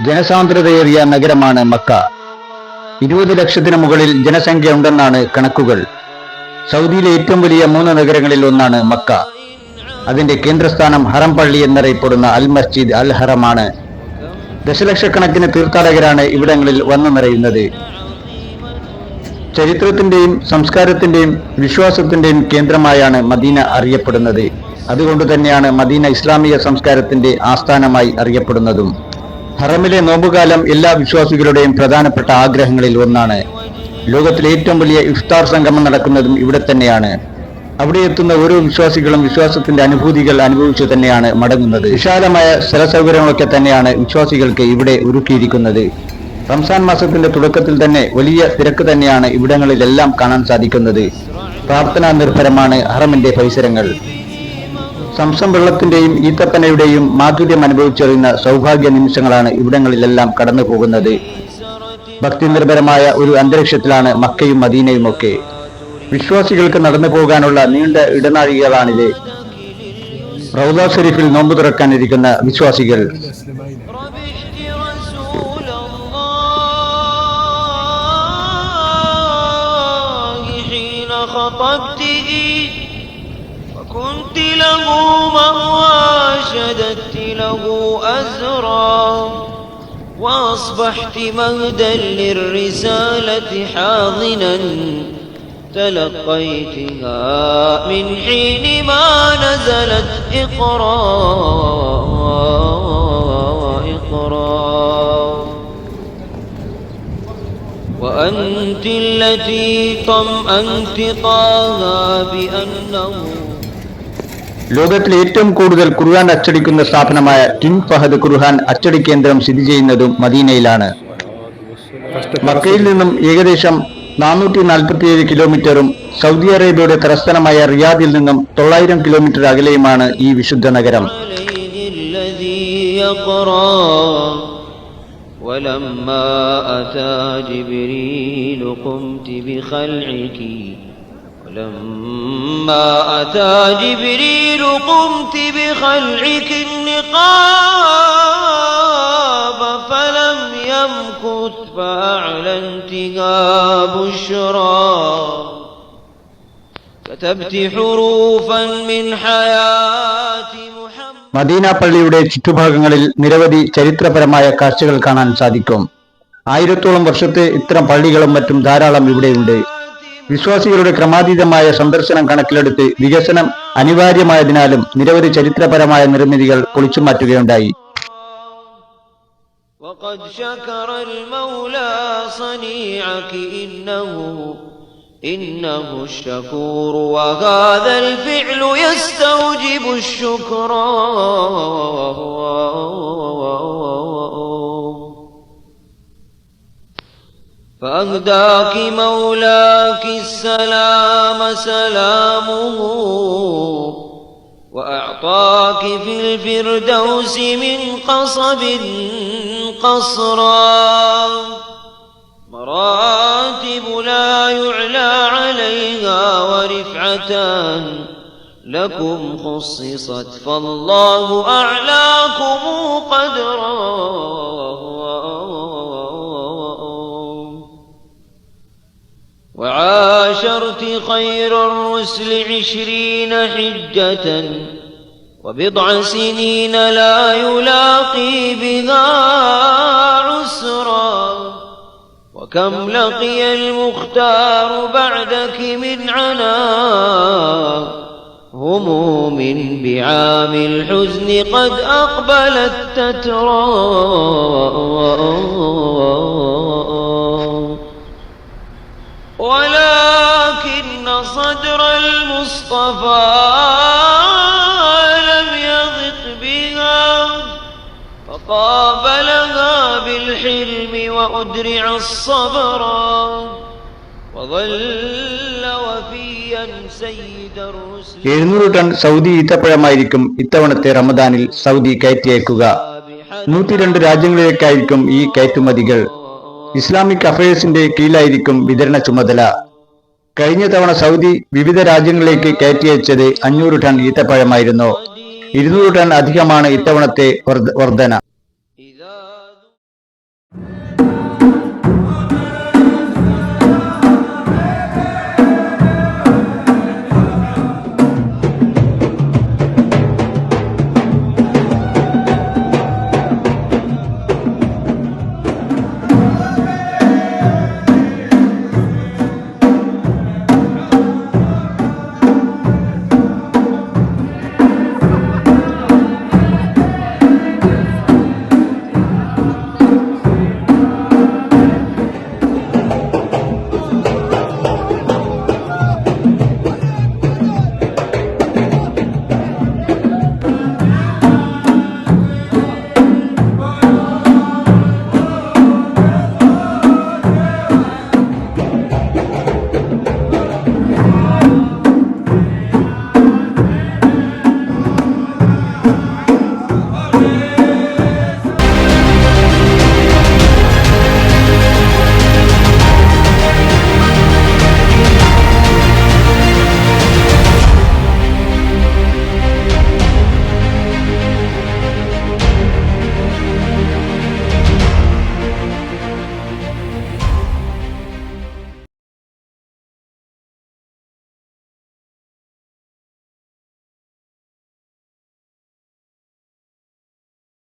ജനസാന്ദ്രതയേറിയ നഗരമാണ് മക്ക. 20 ലക്ഷത്തിന് മുകളിൽ ജനസംഖ്യ ഉണ്ടെന്നാണ് കണക്കുകൾ. സൗദിയിലെ ഏറ്റവും വലിയ 3 നഗരങ്ങളിൽ ഒന്നാണ് മക്ക. അതിന്റെ കേന്ദ്രസ്ഥാനം ഹറം പള്ളി എന്നറിയപ്പെടുന്ന അൽ മസ്ജിദ് അൽ ഹറമാണ്. ദശലക്ഷക്കണക്കിന് തീർത്ഥാടകരാണ് ഇവിടങ്ങളിൽ വന്നു നിറയുന്നത്. ചരിത്രത്തിന്റെയും സംസ്കാരത്തിന്റെയും വിശ്വാസത്തിന്റെയും കേന്ദ്രമായാണ് മദീന അറിയപ്പെടുന്നത്. അതുകൊണ്ട് തന്നെയാണ് മദീന ഇസ്ലാമിക സംസ്കാരത്തിന്റെ ആസ്ഥാനമായി അറിയപ്പെടുന്നതും. ഹറമിലെ നോമ്പുകാലം എല്ലാ വിശ്വാസികളുടെയും പ്രധാനപ്പെട്ട ആഗ്രഹങ്ങളിൽ ഒന്നാണ്. ലോകത്തിലെ ഏറ്റവും വലിയ ഇഫ്താർ സംഗമം നടക്കുന്നതും ഇവിടെ തന്നെയാണ്. അവിടെ എത്തുന്ന ഓരോ വിശ്വാസികളും വിശ്വാസത്തിന്റെ അനുഭൂതികൾ അനുഭവിച്ചു തന്നെയാണ് മടങ്ങുന്നത്. വിശാലമായ സ്ഥലസൗകര്യങ്ങളൊക്കെ തന്നെയാണ് വിശ്വാസികൾക്ക് ഇവിടെ ഒരുക്കിയിരിക്കുന്നത്. റംസാൻ മാസത്തിന്റെ തുടക്കത്തിൽ തന്നെ വലിയ തിരക്ക് തന്നെയാണ് ഇവിടങ്ങളിലെല്ലാം കാണാൻ സാധിക്കുന്നത്. പ്രാർത്ഥനാ നിർഭരമാണ് ഹറമിന്റെ പരിസരങ്ങൾ. സംസം വെള്ളത്തിന്റെയും ഈത്തപ്പനയുടെയും മാധുര്യം അനുഭവിച്ചറിയുന്ന സൗഭാഗ്യ നിമിഷങ്ങളാണ് ഇവിടങ്ങളിലെല്ലാം കടന്നു പോകുന്നത്. ഭക്തി നിർഭരമായ ഒരു അന്തരീക്ഷത്തിലാണ് മക്കയും മദീനയും ഒക്കെ. വിശ്വാസികൾക്ക് നടന്നു പോകാനുള്ള നീണ്ട ഇടനാഴികളാണിത്. റൗദ ഷരീഫിൽ നോമ്പ് തുറക്കാനിരിക്കുന്ന വിശ്വാസികൾ كنت له مهوى شددت له أزرا وأصبحت مهدا للرسالة حاضنا تلقيتها من حين ما نزلت اقرأ وأنت التي طمأنت طه بأنه. ലോകത്തിലെ ഏറ്റവും കൂടുതൽ ഖുർആൻ അച്ചടിക്കുന്ന സ്ഥാപനമായ കിങ് ഫഹദ് ഖുർആൻ അച്ചടി കേന്ദ്രം സ്ഥിതി ചെയ്യുന്നതും മദീനയിലാണ്. മക്കയിൽ നിന്നും ഏകദേശം 447 കിലോമീറ്ററും സൗദി അറേബ്യയുടെ തലസ്ഥാനമായ റിയാദിൽ നിന്നും 900 കിലോമീറ്റർ അകലെയുമാണ് ഈ വിശുദ്ധ നഗരം. لما أتى جبريل قمت بخلعك النقاب فلم يمكث فأعلنتها بشرى كتبت حروفا من حياة محمد. മദീന പള്ളിയുടെ ചുറ്റുഭാഗങ്ങളിൽ നിരവധി ചരിത്രപരമായ കാഴ്ചകൾ കാണാൻ സാധിക്കും. 1000ഓളം വർഷത്തെ ഇത്തരം പള്ളികളും മറ്റും ധാരാളം ഇവിടെയുണ്ട്. വിശ്വാസികളുടെ ക്രമാതീതമായ സന്ദർശനം കണക്കിലെടുത്ത് വികസനം അനിവാര്യമായതിനാലും നിരവധി ചരിത്രപരമായ നിർമ്മിതികൾ പൊളിച്ചു മാറ്റുകയുണ്ടായി. إنه الشكور وهذا الفعل يستوجب الشكر فأهداك مولاك السلام سلامه وأعطاك في الفردوس من قصب قصرا مراتب لا يعلى عليها ورفعتان لكم خصصت فالله أعلاكم قدرا وعاشرت خير الرسل 20 حجة وبضع سنين لا يلاقي بها عسرا وكم لقي المختار بعدك من عناء هموم بعام الحزن قد أقبلت تترى ولكن صدر المصطفى لم يضق بها فقابلها بالحلم وأدرع الصبر وظل وفيا سيد الرسل. 700 ടൺ സൗദി ഈത്തപ്പഴമായിരിക്കും ഇത്തവണത്തെ റമദാനിൽ സൗദി കയറ്റിയേക്കുക. 102 രാജ്യങ്ങളിലേക്കായിരിക്കും ഈ കയറ്റുമതികൾ. ഇസ്ലാമിക് അഫയേഴ്സിന്റെ കീഴിലായിരിക്കും വിതരണ ചുമതല. കഴിഞ്ഞ തവണ സൗദി വിവിധ രാജ്യങ്ങളിലേക്ക് കയറ്റിയച്ചത് 500 ടൺ ഈത്തപ്പഴമായിരുന്നു. 200 ടൺ അധികമാണ് ഇത്തവണത്തെ വർധന.